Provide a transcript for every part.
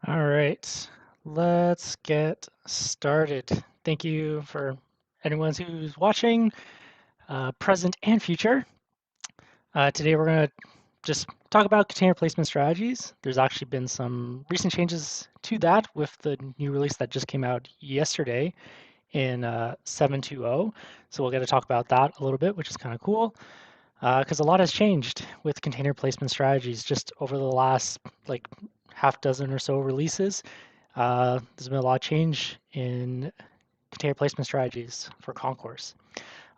All right, let's get started. Thank you for anyone who's watching, present and future. Today we're going to just talk about container placement strategies. There's actually been some recent changes to that with the new release that just came out yesterday in 7.2.0. So we'll get to talk about that a little bit, which is kind of cool because a lot has changed with container placement strategies just over the last like half dozen or so releases. There's been a lot of change in container placement strategies for Concourse.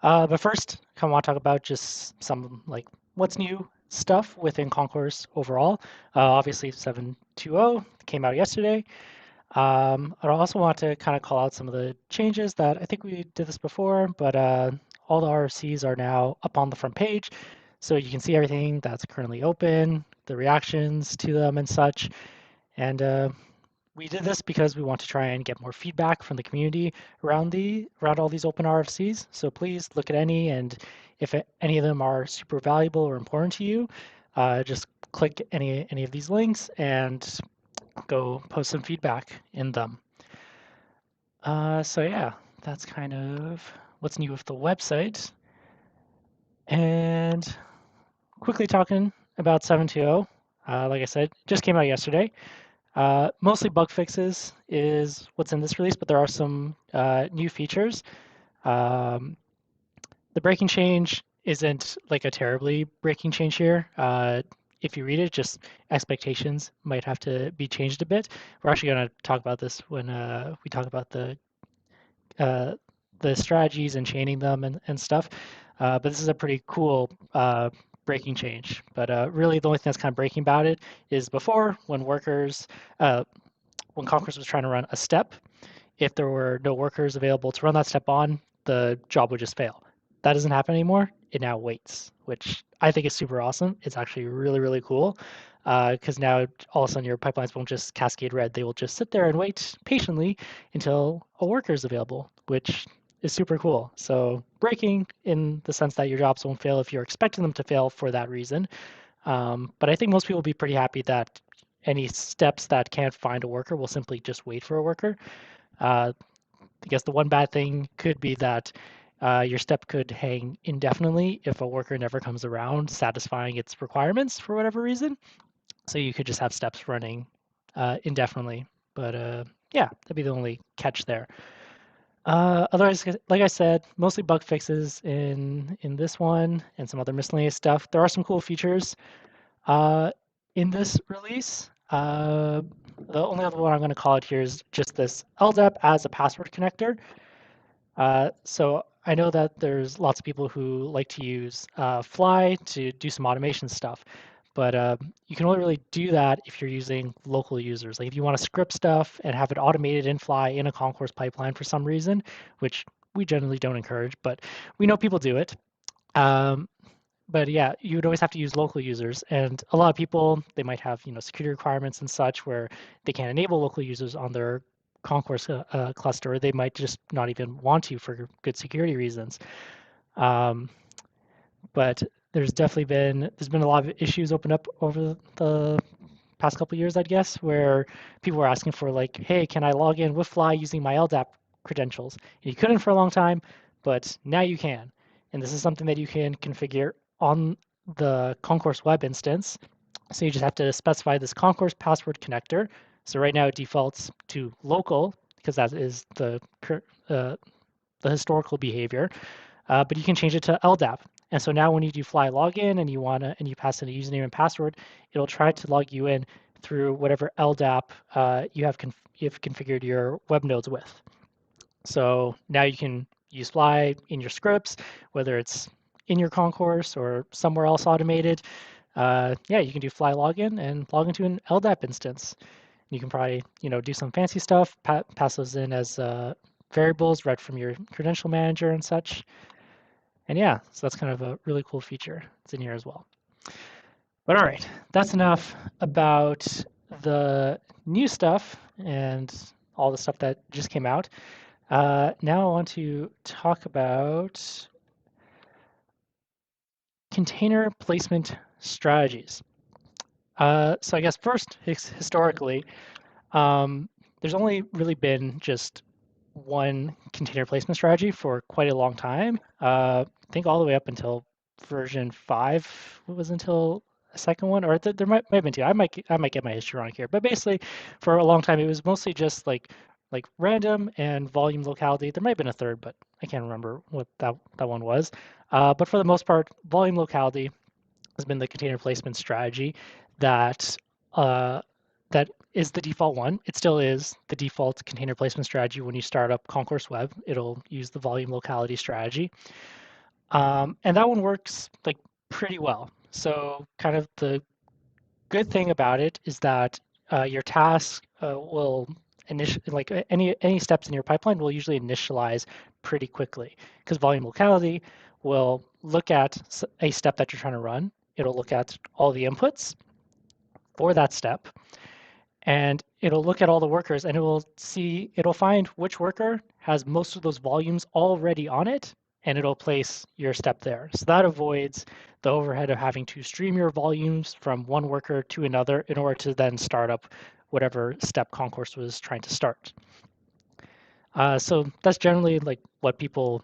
But first, I kind of want to talk about just some like what's new stuff within Concourse overall. Obviously, 7.2.0 came out yesterday. I also want to kind of call out some of the changes that I think we did this before, but all the RFCs are now up on the front page. So you can see everything that's currently open, the reactions to them and such. And we did this because we want to try and get more feedback from the community around all these open RFCs. So please look at any, and if any of them are super valuable or important to you, just click any of these links and go post some feedback in them. So yeah, that's kind of what's new with the website. And quickly talking about 7.2.0, like I said, just came out yesterday. Mostly bug fixes is what's in this release, but there are some new features. Um, the breaking change isn't like a terribly breaking change here. If you read it, just expectations might have to be changed a bit. We're actually going to talk about this when we talk about uh, the strategies and chaining them and stuff. But this is a pretty cool breaking change. But really, the only thing that's kind of breaking about it is before when uh, when Concourse was trying to run a step, if there were no workers available to run that step on, the job would just fail. That doesn't happen anymore. It now waits, which I think is super awesome. It's actually really, really cool because now all of a sudden your pipelines won't just cascade red. They will just sit there and wait patiently until a worker is available, which is super cool. So breaking in the sense that your jobs won't fail if you're expecting them to fail for that reason. But I think most people will be pretty happy that any steps that can't find a worker will simply just wait for a worker. Uh, I guess the one bad thing could be that your step could hang indefinitely if a worker never comes around satisfying its requirements for whatever reason. So you could just have steps running indefinitely. But yeah, that'd be the only catch there. Otherwise, like I said, mostly bug fixes in this one and some other miscellaneous stuff. There are some cool features uh, in this release. The only other one I'm going to call it here is just this LDAP as a password connector. So I know that there's lots of people who like to use Fly to do some automation stuff, but you can only really do that if you're using local users. Like if you want to script stuff and have it automated in Fly in a Concourse pipeline for some reason, which we generally don't encourage, but we know people do it. Um, but yeah, you would always have to use local users, and a lot of people they might have security requirements and such where they can't enable local users on their Concourse cluster, or they might just not even want to for good security reasons. Um, but there's been a lot of issues open up over the past couple of years, I'd guess, where people were asking for like, hey, can I log in with Fly using my LDAP credentials? And you couldn't for a long time, but now you can. And this is something that you can configure on the Concourse web instance. So you just have to specify this Concourse password connector. So right now it defaults to local because that is uh, the historical behavior, but you can change it to LDAP. And so now when you do Fly login and you pass in a username and password, it'll try to log you in through whatever LDAP you've configured your web nodes with. So now you can use Fly in your scripts, whether it's in your Concourse or somewhere else automated. Yeah, you can do Fly login and log into an LDAP instance. You can probably do some fancy stuff, pass those in as variables read from your credential manager and such. And yeah, so that's kind of a really cool feature. It's in here as well. But all right, that's enough about the new stuff and all the stuff that just came out. Now I want to talk about container placement strategies. So I guess first, historically, Um, there's only really been just one container placement strategy for quite a long time. I think all the way up until version 5 was until a second one, or there might have been two. I might get my history wrong here, but basically, for a long time, it was mostly just like random and volume locality. There might have been a third, but I can't remember what that one was. But for the most part, volume locality has been the container placement strategy that uh, that is the default one. It still is the default container placement strategy when you start up Concourse Web. It'll use the volume locality strategy, and that one works like pretty well. So kind of the good thing about it is that your task will like any steps in your pipeline will usually initialize pretty quickly because volume locality will look at a step that you're trying to run. It'll look at all the inputs for that step, and it'll look at all the workers, and it'll find which worker has most of those volumes already on it, and it'll place your step there. So that avoids the overhead of having to stream your volumes from one worker to another in order to then start up whatever step Concourse was trying to start. So that's generally like what people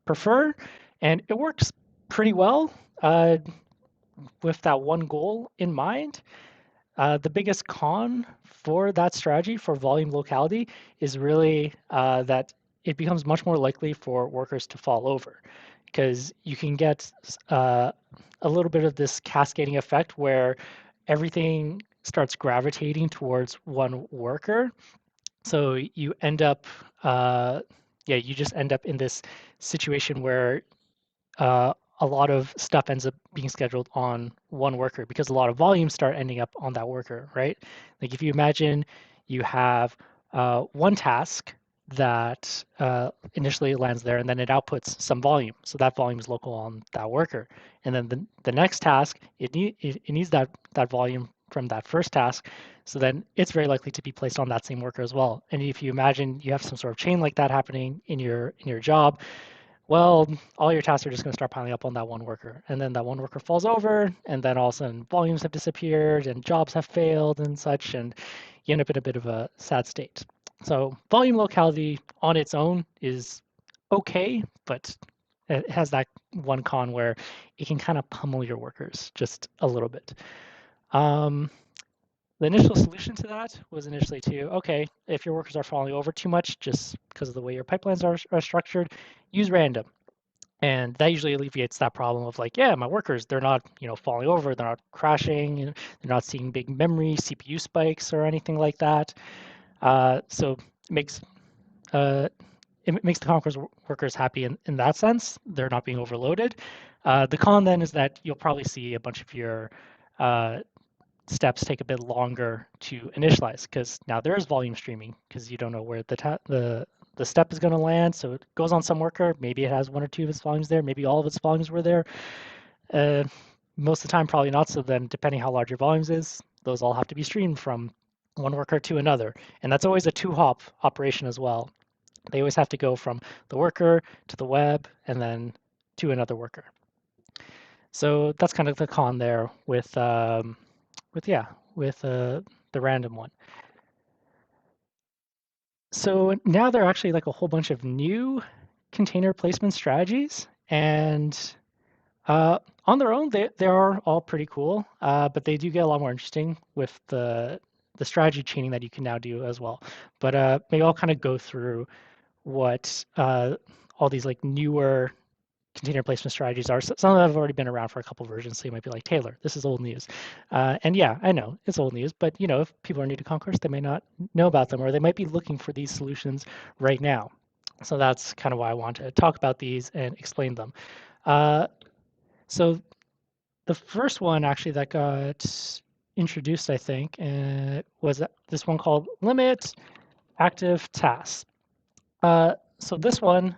prefer, and it works pretty well with that one goal in mind. The biggest con for that strategy for volume locality is really that it becomes much more likely for workers to fall over because you can get a little bit of this cascading effect where everything starts gravitating towards one worker. So you end up, yeah, you just end up in this situation where uh, a lot of stuff ends up being scheduled on one worker because a lot of volumes start ending up on that worker, right? Like if you imagine you have one task that initially lands there and then it outputs some volume. So that volume is local on that worker. And then the next task, it needs that volume from that first task. So then it's very likely to be placed on that same worker as well. And if you imagine you have some sort of chain like that happening in your job, well, all your tasks are just going to start piling up on that one worker. And then that one worker falls over, and then all of a sudden volumes have disappeared and jobs have failed and such, and you end up in a bit of a sad state. So volume locality on its own is okay, but it has that one con where it can kind of pummel your workers just a little bit. Um, the initial solution to that was initially to, okay, if your workers are falling over too much, just because of the way your pipelines are structured, use random. And that usually alleviates that problem of like, yeah, my workers, they're not, falling over, they're not crashing, they're not seeing big memory, CPU spikes or anything like that. So it makes uh, it makes the Concourse workers happy in that sense. They're not being overloaded. The con then is that you'll probably see a bunch of your uh, steps take a bit longer to initialize because now there is volume streaming because you don't know where the step is going to land. So it goes on some worker. Maybe it has one or two of its volumes there. Maybe all of its volumes were there. Uh, Most of the time, probably not. So then, depending how large your volumes is, those all have to be streamed from one worker to another. And that's always a two-hop operation as well. They always have to go from the worker to the web and then to another worker. So that's kind of the con there with yeah, with the random one. So now there are actually like a whole bunch of new container placement strategies, and on their own, they are all pretty cool, but they do get a lot more interesting with the strategy chaining that you can now do as well. But maybe I'll kind of go through what all these like newer container placement strategies are. Some of them have already been around for a couple versions, so you might be like, Taylor, this is old news. And yeah, I know it's old news, but if people are new to Concourse, they may not know about them, or they might be looking for these solutions right now. So that's kind of why I want to talk about these and explain them. Uh, so the first one actually that got introduced, I think, was this one called Limit Active Tasks. So this one,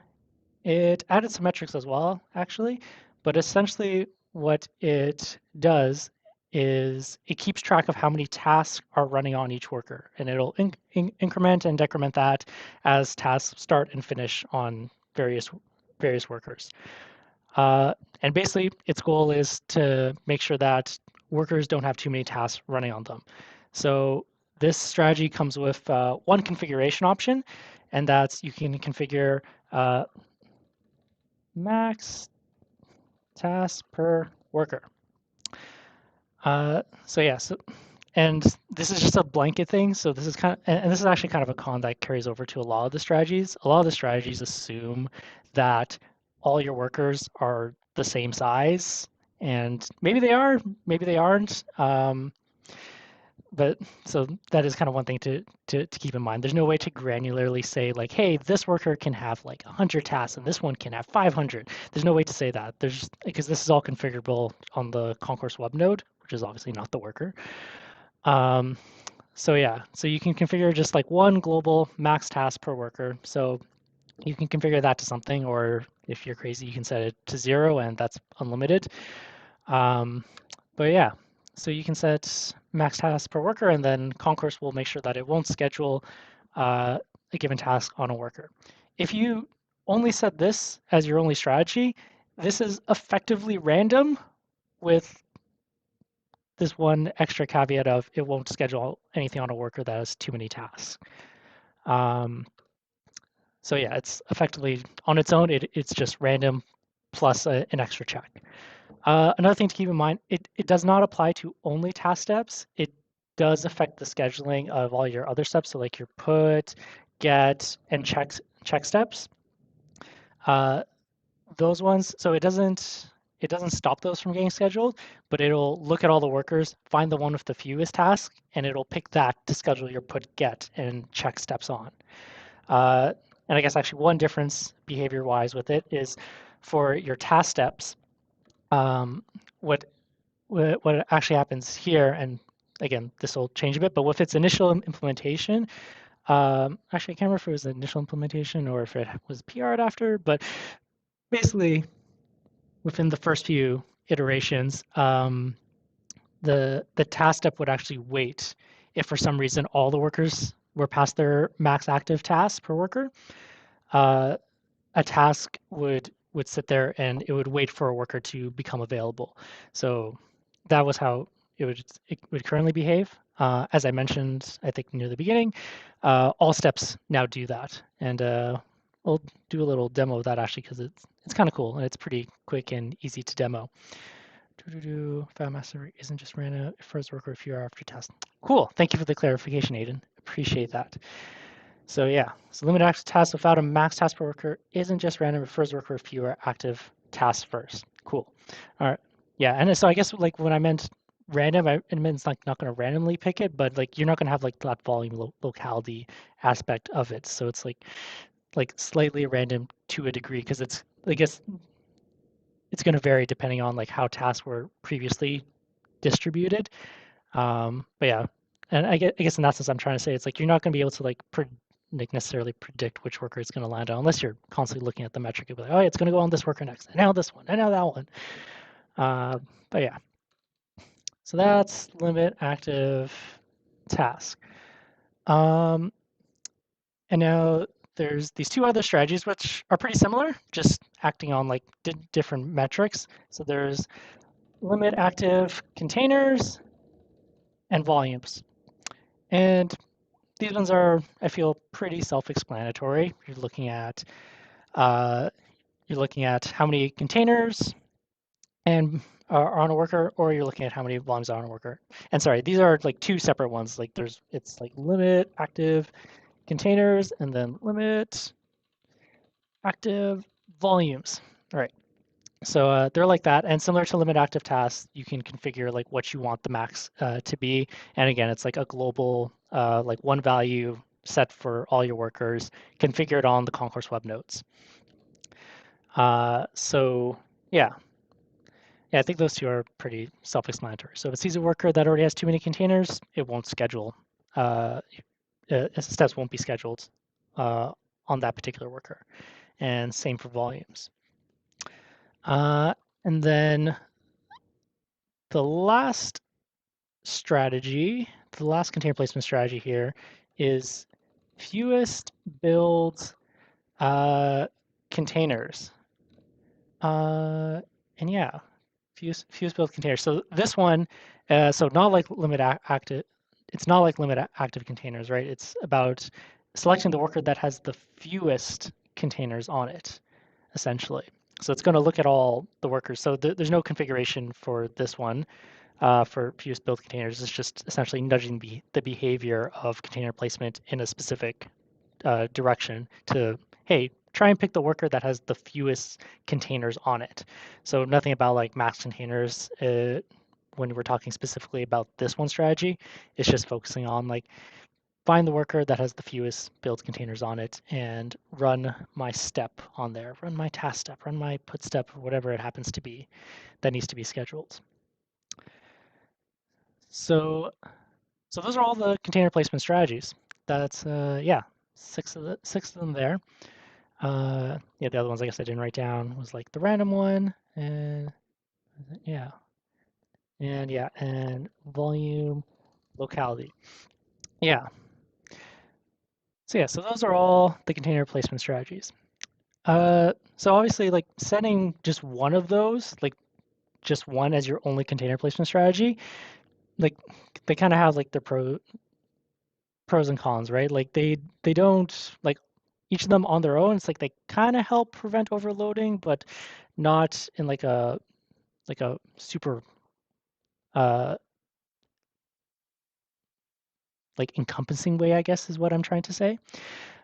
it added some metrics as well, actually, but essentially what it does is it keeps track of how many tasks are running on each worker, and it'll increment and decrement that as tasks start and finish on various workers. And basically, its goal is to make sure that workers don't have too many tasks running on them. So this strategy comes with one configuration option, and that's you can configure uh, max tasks per worker. So yeah, and this is just a blanket thing. So this is and this is actually kind of a con that carries over to a lot of the strategies. A lot of the strategies assume that all your workers are the same size, and maybe they are, maybe they aren't. But so that is kind of one thing to keep in mind. There's no way to granularly say like, hey, this worker can have like 100 tasks and this one can have 500. There's no way to say that. There's because this is all configurable on the Concourse web node, which is obviously not the worker. Um, so yeah, so you can configure just like one global max task per worker. So you can configure that to something, or if you're crazy, you can set it to 0 and that's unlimited. Um, but yeah, so you can set max tasks per worker, and then Concourse will make sure that it won't schedule a given task on a worker. If you only set this as your only strategy, this is effectively random with this one extra caveat of it won't schedule anything on a worker that has too many tasks. Um, so yeah, it's effectively on its own, it's just random plus an extra check. Another thing to keep in mind, it does not apply to only task steps. It does affect the scheduling of all your other steps, so like your put, get, and check steps. Those ones, so it doesn't stop those from getting scheduled, but it'll look at all the workers, find the one with the fewest tasks, and it'll pick that to schedule your put, get, and check steps on. Uh, and I guess actually one difference behavior-wise with it is for your task steps, um, what what actually happens here, and again, this will change a bit, but with its initial implementation, actually, I can't remember if it was the initial implementation or if it was PR'd after, but basically, within the first few iterations, the task step would actually wait if for some reason all the workers were past their max active tasks per worker. Uh, a task would sit there and it would wait for a worker to become available. So that was how it would currently behave. As I mentioned, I think near the beginning, all steps now do that, and we'll do a little demo of that actually because it's kind of cool and it's pretty quick and easy to demo. FileMaster isn't just random. It first worker if you're after test. Cool. Thank you for the clarification, Aiden. Appreciate that. So yeah, so limit active tasks without a max task per worker isn't just random. It refers worker if you are active tasks first. Cool. All right. Yeah, and so I guess like when I meant random, it means like not going to randomly pick it, but like you're not going to have like that volume locality aspect of it. So it's like slightly random to a degree because it's I guess it's going to vary depending on like how tasks were previously distributed. But yeah, and I guess in that sense, I'm trying to say it's like you're not going to be able to like necessarily predict which worker it's going to land on unless you're constantly looking at the metric and be like, oh, it's going to go on this worker next, and now this one, and now that one. But yeah, so that's limit active task. Um, and now there's these two other strategies which are pretty similar, just acting on like different metrics. So there's limit active containers and volumes. And these ones are, I feel, pretty self-explanatory. Uh, you're looking at how many containers and are on a worker, or you're looking at how many volumes are on a worker. And sorry, these are like two separate ones. Like it's like limit active containers and then limit active volumes. All right. So they're like that, and similar to limit active tasks, you can configure like what you want the max to be. And again, it's like a global, like one value set for all your workers, configured on the Concourse web nodes. So yeah, I think those two are pretty self-explanatory. So if it sees a worker that already has too many containers, it won't schedule. Steps won't be scheduled on that particular worker, and same for volumes. And then the last strategy, the last container placement strategy here is fewest build containers. And yeah, fewest build containers. So this one, so not like limit active, it's not like limit active containers, right? It's about selecting the worker that has the fewest containers on it, essentially. So it's going to look at all the workers. So there's no configuration for this one for fewest build containers. It's just essentially nudging the behavior of container placement in a specific direction to, hey, try and pick the worker that has the fewest containers on it. So nothing about like max containers when we're talking specifically about this one strategy. It's just focusing on like find the worker that has the fewest build containers on it and run my step on there, run my task step, run my put step, or whatever it happens to be that needs to be scheduled. So, so those are all the container placement strategies. That's yeah, six of them there. Yeah, the other ones I guess I didn't write down was like the random one and yeah, and volume, locality. Yeah. So yeah, so those are all the container placement strategies. So obviously, like setting just one of those, like just one as your only container placement strategy, like they kind of have like their pros and cons, right? Like they don't like each of them on their own. It's like they kind of help prevent overloading, but not in like a super uh like encompassing way, I guess is what I'm trying to say.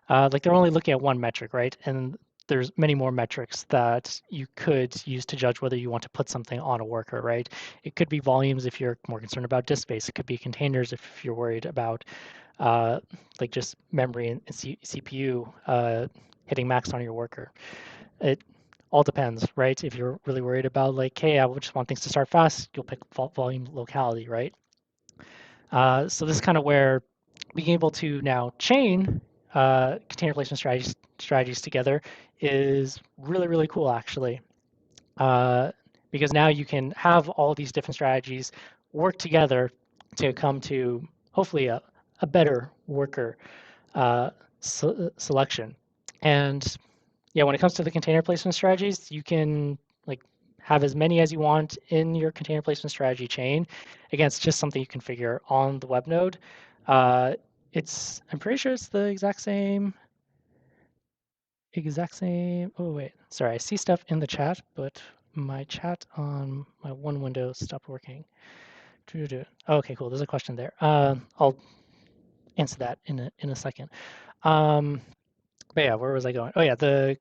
Like they're only looking at one metric, right? And there's many more metrics that you could use to judge whether you want to put something on a worker, right? It could be volumes if you're more concerned about disk space. It could be containers if you're worried about uh, like just memory and CPU hitting max on your worker. It all depends, right? If you're really worried about like, hey, I just want things to start fast, you'll pick volume locality, right? So this is kind of where being able to now chain container placement strategies together is really, really cool, actually. Uh, because now you can have all these different strategies work together to come to hopefully a better worker selection. And yeah, when it comes to the container placement strategies, you can like have as many as you want in your container placement strategy chain. Again, it's just something you configure on the web node. Uh, I'm pretty sure it's the exact same. Oh wait, sorry, I see stuff in the chat, but my chat on my one window stopped working. Okay, cool. There's a question there. I'll answer that in a second. Um, but yeah, where was I going? Oh yeah, the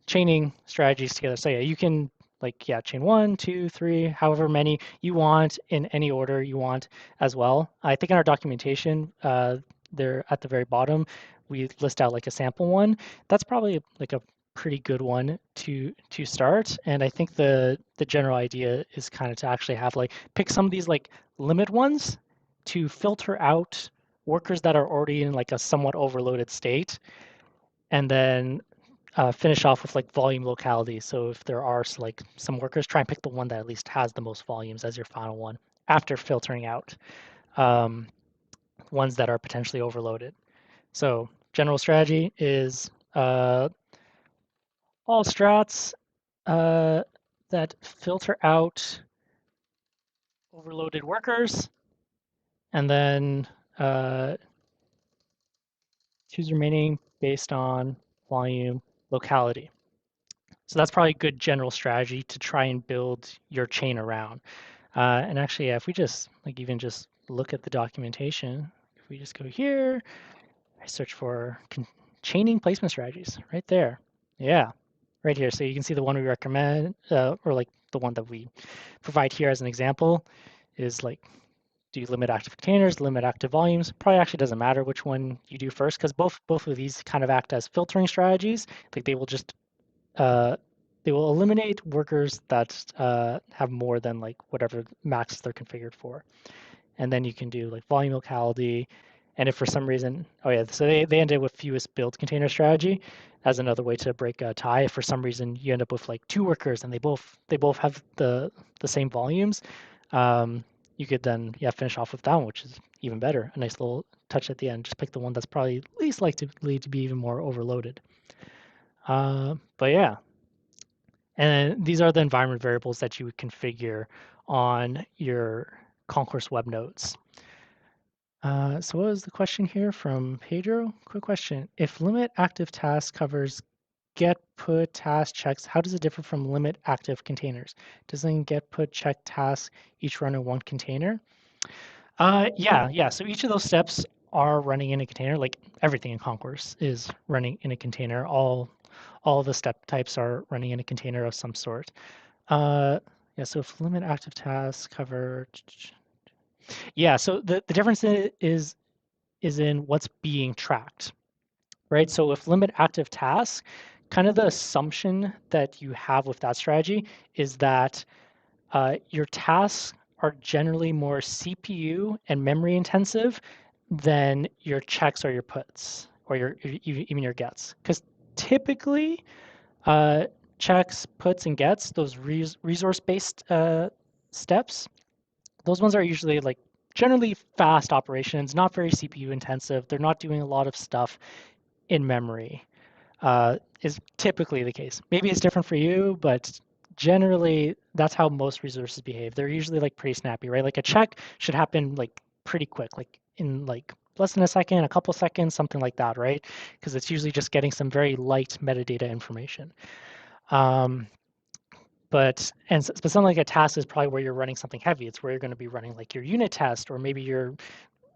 chaining strategies together. So yeah, you can like yeah, chain one, two, three, however many you want in any order you want as well. I think in our documentation, there at the very bottom, we list out like a sample one. That's probably like a pretty good one to start. And I think the general idea is kind of to actually have like pick some of these like limit ones to filter out workers that are already in like a somewhat overloaded state, and then finish off with like volume locality. So if there are like some workers, try and pick the one that at least has the most volumes as your final one after filtering out um, ones that are potentially overloaded. So general strategy is all strats uh, that filter out overloaded workers, and then uh, choose remaining based on volume locality. So that's probably a good general strategy to try and build your chain around. And actually, yeah, if we just like even just look at the documentation, if we just go here, I search for chaining placement strategies right there. Yeah, right here. So you can see the one we recommend, or like the one that we provide here as an example is like, do you limit active containers, limit active volumes? Probably actually doesn't matter which one you do first because both of these kind of act as filtering strategies. Like they will just uh, they will eliminate workers that have more than like whatever max they're configured for. And then you can do like volume locality. And if for some reason, oh yeah, so they ended with fewest build container strategy as another way to break a tie. If for some reason you end up with like two workers and they both have the same volumes, um, you could then yeah finish off with that one, which is even better. A nice little touch at the end. Just pick the one that's probably least likely to be even more overloaded. But yeah, and these are the environment variables that you would configure on your Concourse web nodes. So what was the question here from Pedro? Quick question. If limit active task covers get put task checks, how does it differ from limit active containers? Doesn't get put check tasks each run in one container? Yeah. So each of those steps are running in a container. Like everything in Concourse is running in a container. All the step types are running in a container of some sort. Uh, yeah. So if limit active tasks cover, yeah. So the difference is in what's being tracked, right? So with limit active tasks, kind of the assumption that you have with that strategy is that your tasks are generally more CPU and memory intensive than your checks or your puts or even your gets. Because typically, uh, checks, puts, and gets, those resource-based steps, those ones are usually like generally fast operations, not very CPU intensive. They're not doing a lot of stuff in memory, is typically the case. Maybe it's different for you, but generally that's how most resources behave. They're usually like pretty snappy, right? Like a check should happen like pretty quick, like in like less than a second, a couple seconds, something like that, right? Because it's usually just getting some very light metadata information. Um, but something like a task is probably where you're running something heavy. It's where you're going to be running like your unit test, or maybe you're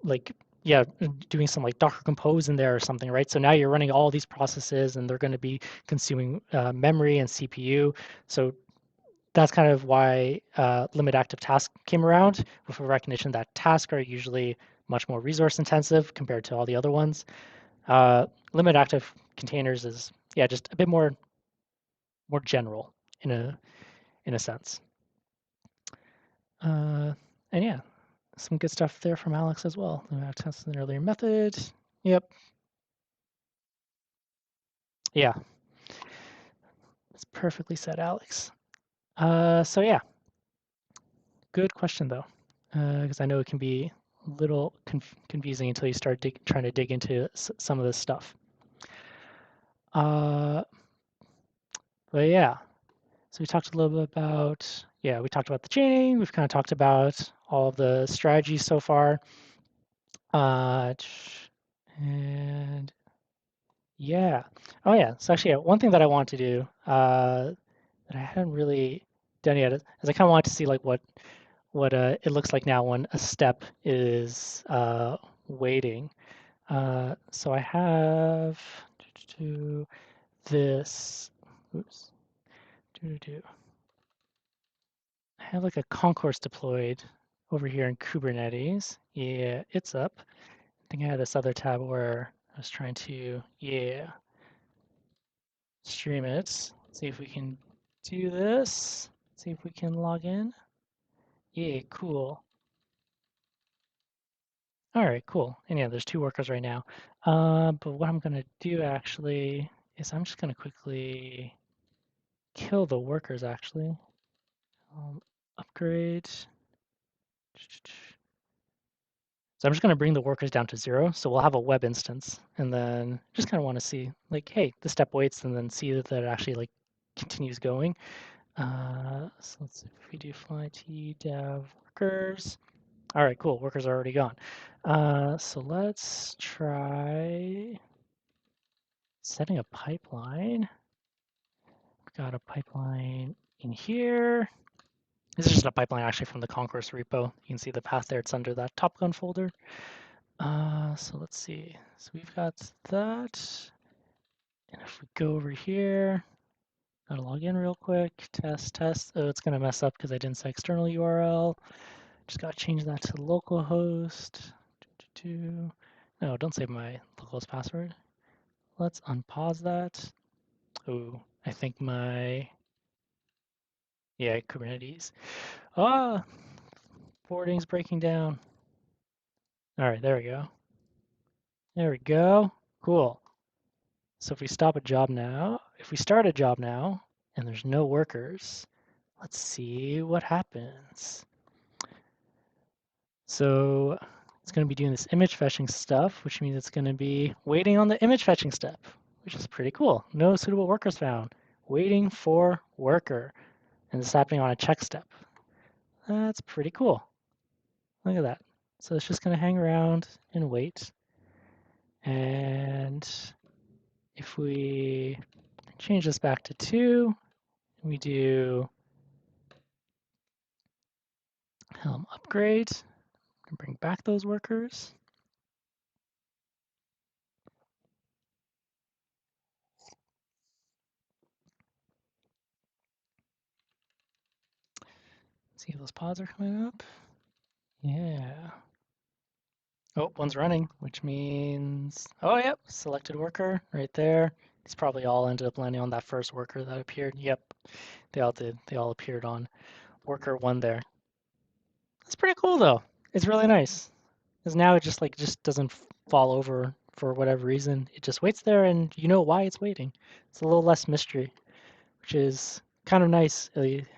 like yeah doing some like Docker Compose in there or something, right? So now you're running all these processes and they're going to be consuming memory and CPU. So that's kind of why limit active task came around, with a recognition that tasks are usually much more resource intensive compared to all the other ones. Limit active containers is yeah just a bit more general in a sense. Uh, and yeah, some good stuff there from Alex as well. Test an earlier method. Yep. Yeah, that's perfectly said, Alex. So yeah, good question though, because I know it can be a little confusing until you start trying to dig into some of this stuff. Uh, but yeah, so we talked a little bit about we talked about the chaining. We've kind of talked about all of the strategies so far. And yeah, oh yeah. So actually, one thing that I want to do that I hadn't really done yet is I kind of want to see like what it looks like now when a step is waiting. So I have this. Oops. I have like a concourse deployed over here in Kubernetes. Yeah, it's up. I think I had this other tab where I was trying to stream it. See if we can do this. See if we can log in. Yeah, cool. All right, cool. And yeah, there's two workers right now. But what I'm gonna do actually is I'm just gonna quickly kill the workers actually. Upgrade. So I'm just gonna bring the workers down to 0. So we'll have a web instance and then just kind of want to see like, hey, the step waits and then see that it actually like continues going. So let's see if we do fly t dev workers. All right, cool. Workers are already gone. So let's try setting a pipeline. We've got a pipeline in here. This is just a pipeline actually from the Concourse repo. You can see the path there. It's under that Top Gun folder. So let's see. So we've got that. And if we go over here, gotta log in real quick. Test. Oh, it's gonna mess up because I didn't say external URL. Just gotta change that to localhost. No, don't save my localhost password. Let's unpause that. Oh, I think Kubernetes. Ah, forwarding's breaking down. All right, there we go. There we go. Cool. So if we stop a job now, if we start a job now, and there's no workers, let's see what happens. So it's going to be doing this image fetching stuff, which means it's going to be waiting on the image fetching step, which is pretty cool. No suitable workers found. Waiting for worker. And it's happening on a check step. That's pretty cool. Look at that. So it's just going to hang around and wait. And if we change this back to 2, we do Helm upgrade and bring back those workers. See if those pods are coming up. Yeah. Oh, one's running, which means, oh, yep, selected worker right there. These probably all ended up landing on that first worker that appeared. Yep, they all did. They all appeared on worker 1 there. That's pretty cool though. It's really nice. Because now it just doesn't fall over for whatever reason. It just waits there and you know why it's waiting. It's a little less mystery, which is kind of nice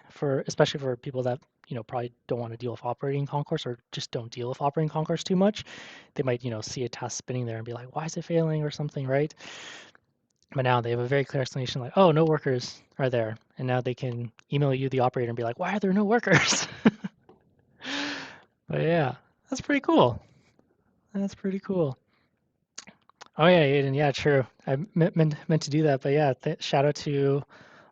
for especially for people that probably don't want to deal with operating concourse or just don't deal with operating concourse too much. They might see a task spinning there and be like, why is it failing or something, right? But now they have a very clear explanation like, oh, no workers are there, and now they can email you the operator and be like, why are there no workers? But yeah, that's pretty cool. That's pretty cool. Oh yeah, Aiden. Yeah, true. I meant to do that, but yeah, shout out to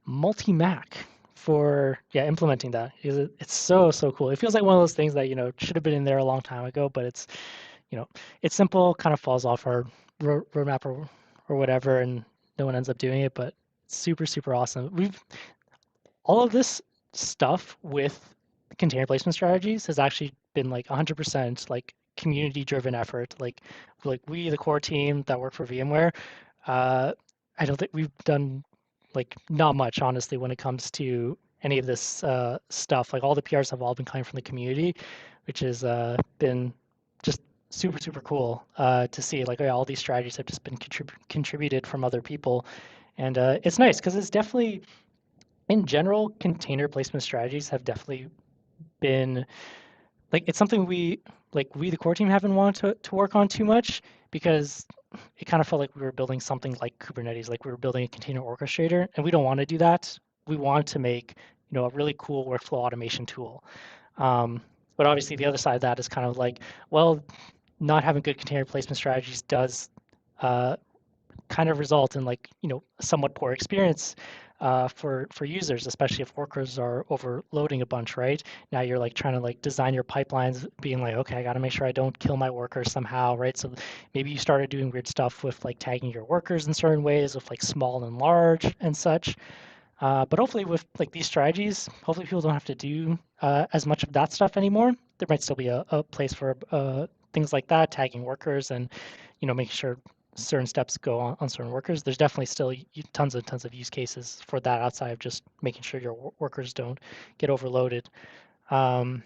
Multi-Mac for implementing that. It's so cool. It feels like one of those things that should have been in there a long time ago, but you know it's simple, kind of falls off our roadmap or whatever, and no one ends up doing it. But super awesome. We've all of this stuff with container placement strategies has actually been like 100% like community driven effort. Like we, the core team that work for VMware, uh, I don't think we've done like not much honestly when it comes to any of this stuff. Like all the PRs have all been coming from the community, which has been just super cool to see. Like all these strategies have just been contributed from other people, and it's nice because it's definitely in general, container placement strategies have definitely been like it's something we the core team haven't wanted to work on too much because it kind of felt like we were building something like Kubernetes, like we were building a container orchestrator, and we don't want to do that. We want to make a really cool workflow automation tool. Um, but obviously, the other side of that is kind of like, well, not having good container placement strategies does uh, kind of result in like somewhat poor experience for users, especially if workers are overloading a bunch, right? Now you're like trying to like design your pipelines, being like, okay, I got to make sure I don't kill my workers somehow, right? So maybe you started doing weird stuff with like tagging your workers in certain ways, with like small and large and such. But hopefully with like these strategies, hopefully people don't have to do as much of that stuff anymore. There might still be a place for things like that, tagging workers and making sure certain steps go on certain workers. There's definitely still tons of use cases for that outside of just making sure your workers don't get overloaded. Um,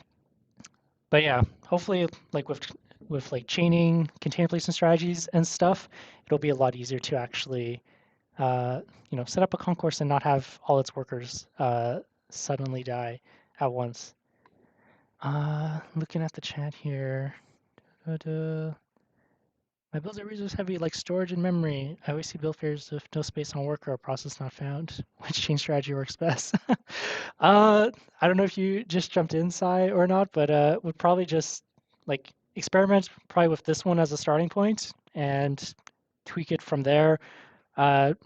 but yeah, hopefully like with like chaining, container placement strategies and stuff, it'll be a lot easier to actually uh, set up a concourse and not have all its workers suddenly die at once. Looking at the chat here. Da-da. My builds are resource heavy, like storage and memory. I always see build failures with no space on worker or process not found. Which chain strategy works best? I don't know if you just jumped inside or not, but would probably just like experiment probably with this one as a starting point and tweak it from there.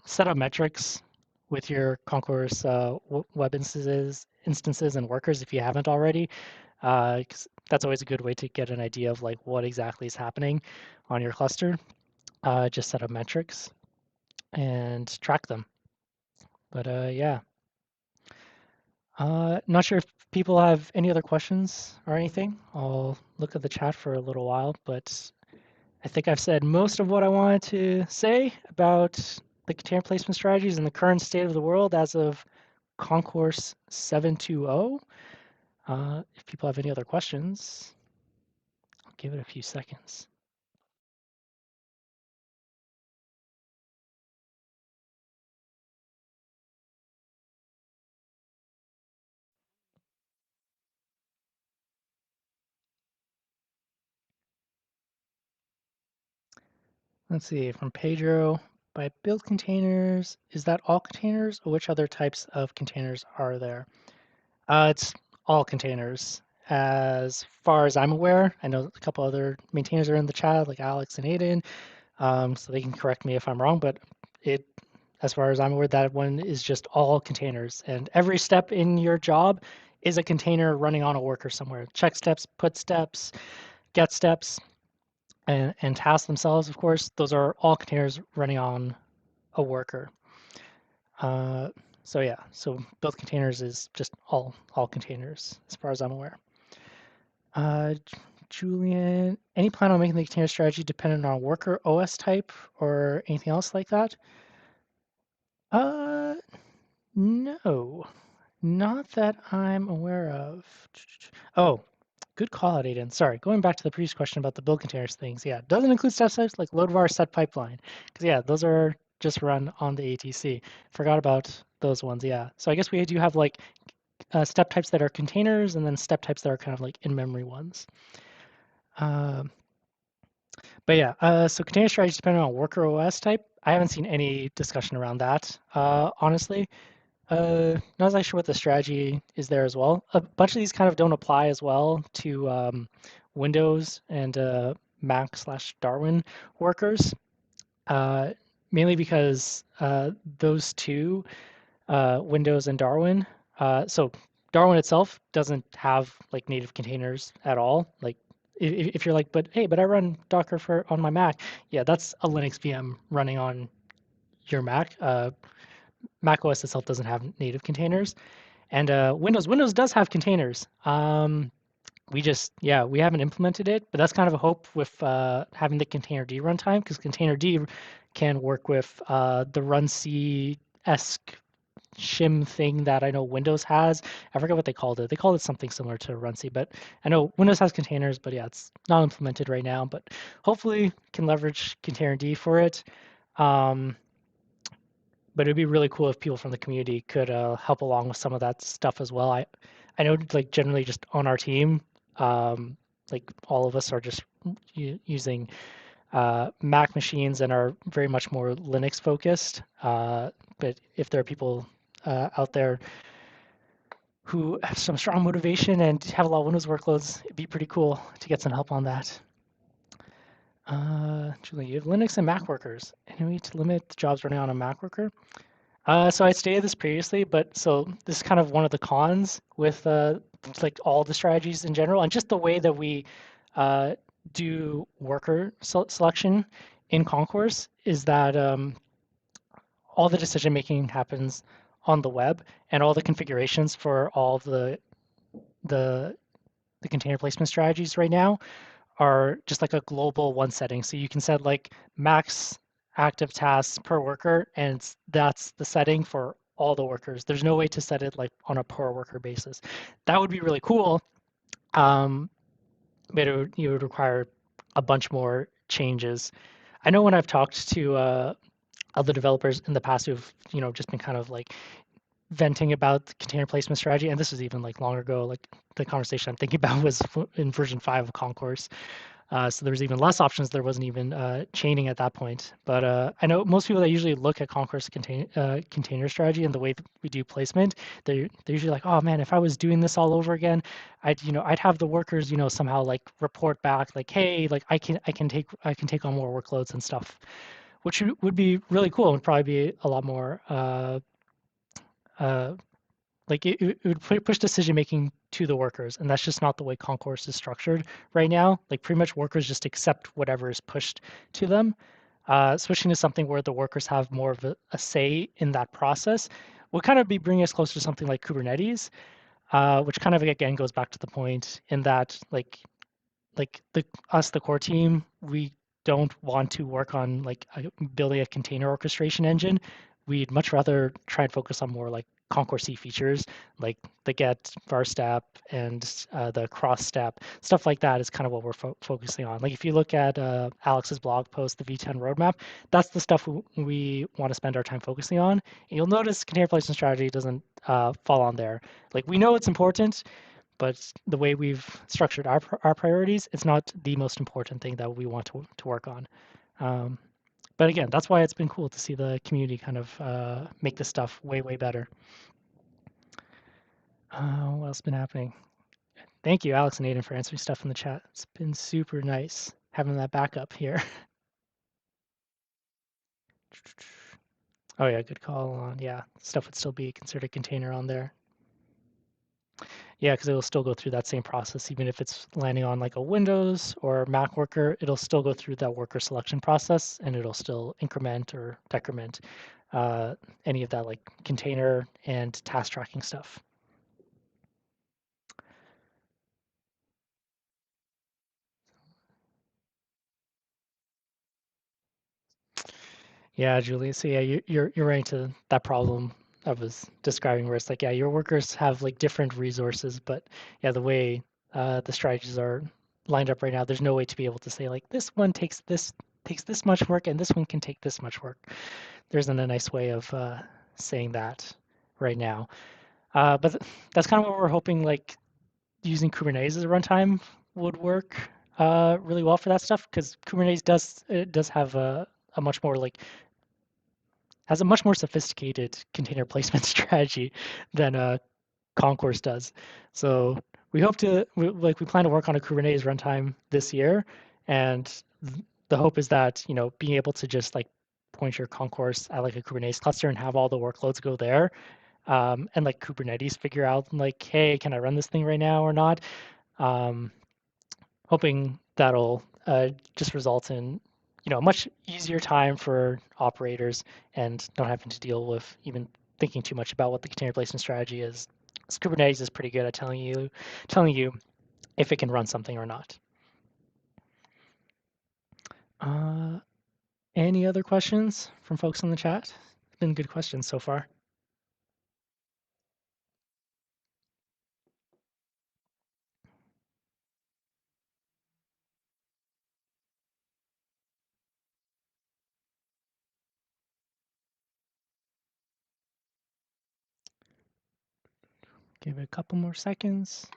Set up metrics with your Concourse web instances and workers if you haven't already. 'Cause that's always a good way to get an idea of like what exactly is happening on your cluster. Just set up metrics and track them. But yeah, not sure if people have any other questions or anything. I'll look at the chat for a little while, but I think I've said most of what I wanted to say about the container placement strategies and the current state of the world as of Concourse 7.2.0. If people have any other questions, I'll give it a few seconds. Let's see, from Pedro, by build containers, is that all containers or which other types of containers are there? It's all containers. as far as I'm aware. I know a couple other maintainers are in the chat, like Alex and Aiden, so they can correct me if I'm wrong, but it, as far as I'm aware, that one is just all containers. And every step in your job is a container running on a worker somewhere. Check steps, put steps, get steps, and tasks themselves, of course, those are all containers running on a worker. Uh, so yeah, so build containers is just all containers as far as I'm aware. Uh, Julian, any plan on making the container strategy dependent on worker OS type or anything else like that? Uh, no, not that I'm aware of. Oh, good call out, Aiden. Sorry, going back to the previous question about the build containers things. Yeah, it doesn't include step types like load var set pipeline. Because yeah, those are just run on the ATC. Forgot about those ones. Yeah. So I guess we do have like step types that are containers and then step types that are kind of like in-memory ones. Um, but yeah, so container strategy depending on worker OS type. I haven't seen any discussion around that, honestly. Not exactly sure what the strategy is there as well. A bunch of these kind of don't apply as well to Windows and Mac slash Darwin workers, uh, mainly because those two, Windows and Darwin, so Darwin itself doesn't have like native containers at all. Like if you're like, but hey, but I run Docker for on my Mac, yeah, that's a Linux VM running on your Mac. Mac OS itself doesn't have native containers. And Windows does have containers. We just, yeah, we haven't implemented it, but that's kind of a hope with having the containerd runtime, because containerd can work with the runc-esque shim thing that I know Windows has. I forget what they called it. They called it something similar to runc, but I know Windows has containers, but yeah, it's not implemented right now, but hopefully can leverage containerd for it. Um, but it'd be really cool if people from the community could help along with some of that stuff as well. I know like generally just on our team, um, like all of us are just using Mac machines and are very much more Linux focused. But if there are people out there who have some strong motivation and have a lot of Windows workloads, it'd be pretty cool to get some help on that. Julie, you have Linux and Mac workers. Any way to limit the jobs running on a Mac worker? So I stated this previously, but so this is kind of one of the cons with like all the strategies in general, and just the way that we uh, do worker selection in Concourse is that all the decision making happens on the web, and all the configurations for all of the the container placement strategies right now are just like a global one setting. So you can set like max active tasks per worker, and that's the setting for all the workers. There's no way to set it like on a per worker basis. That would be really cool, um, but you would require a bunch more changes. I know when I've talked to other developers in the past who've just been kind of like venting about the container placement strategy, and this was even like long ago. Like the conversation I'm thinking about was in version 5 of Concourse. So there was even less options. There wasn't even chaining at that point. But I know most people that usually look at Concourse container strategy and the way that we do placement, they're usually like, oh man, if I was doing this all over again, I'd have the workers somehow like report back like, hey, like I can take on more workloads and stuff, which would be really cool and would probably be a lot more uh, like it would push decision making to the workers, and that's just not the way Concourse is structured right now. Like pretty much workers just accept whatever is pushed to them. Switching to something where the workers have more of a say in that process would kind of be bringing us closer to something like Kubernetes, which kind of again goes back to the point in that like the core team, we don't want to work on like building a container orchestration engine. We'd much rather try and focus on more like Concourse features, like the get var step and the cross step stuff like that is kind of what we're focusing on. Like if you look at Alex's blog post, the V10 roadmap, that's the stuff we want to spend our time focusing on. And you'll notice container placement strategy doesn't fall on there. Like we know it's important, but the way we've structured our priorities, it's not the most important thing that we want to work on. Um, but again, that's why it's been cool to see the community kind of make this stuff way, way better. What else has been happening? Thank you, Alex and Aiden, for answering stuff in the chat. It's been super nice having that backup here. Oh yeah, good call on. Yeah, stuff would still be considered a container on there. Yeah, because it'll still go through that same process, even if it's landing on like a Windows or Mac worker, it'll still go through that worker selection process and it'll still increment or decrement uh, any of that like container and task tracking stuff. Yeah, Julie. So yeah, you're right to that problem I was describing, where it's like, yeah, your workers have like different resources, but yeah, the way the strategies are lined up right now, there's no way to be able to say like this one takes this much work and this one can take this much work. There isn't a nice way of saying that right now. But that's kind of what we're hoping, like using Kubernetes as a runtime would work really well for that stuff, because Kubernetes does have a much more like has a much more sophisticated container placement strategy than Concourse does. So we hope to we plan to work on a Kubernetes runtime this year, and the hope is that being able to just like point your Concourse at like a Kubernetes cluster and have all the workloads go there, and like Kubernetes figure out like, hey, can I run this thing right now or not? Um, Hoping that'll just result in a much easier time for operators and not having to deal with even thinking too much about what the container placement strategy is. So Kubernetes is pretty good at telling you if it can run something or not. Uh, any other questions from folks in the chat? It's been good questions so far. Give it a couple more seconds.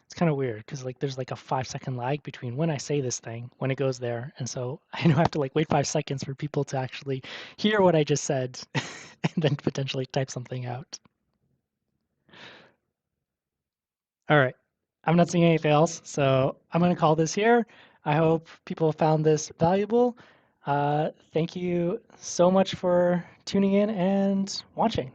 It's kind of weird because like there's like a 5 second lag between when I say this thing, when it goes there, and so I know I have to like wait 5 seconds for people to actually hear what I just said and then potentially type something out. All right, I'm not seeing anything else, so I'm gonna call this here. I hope people found this valuable. Thank you so much for tuning in and watching.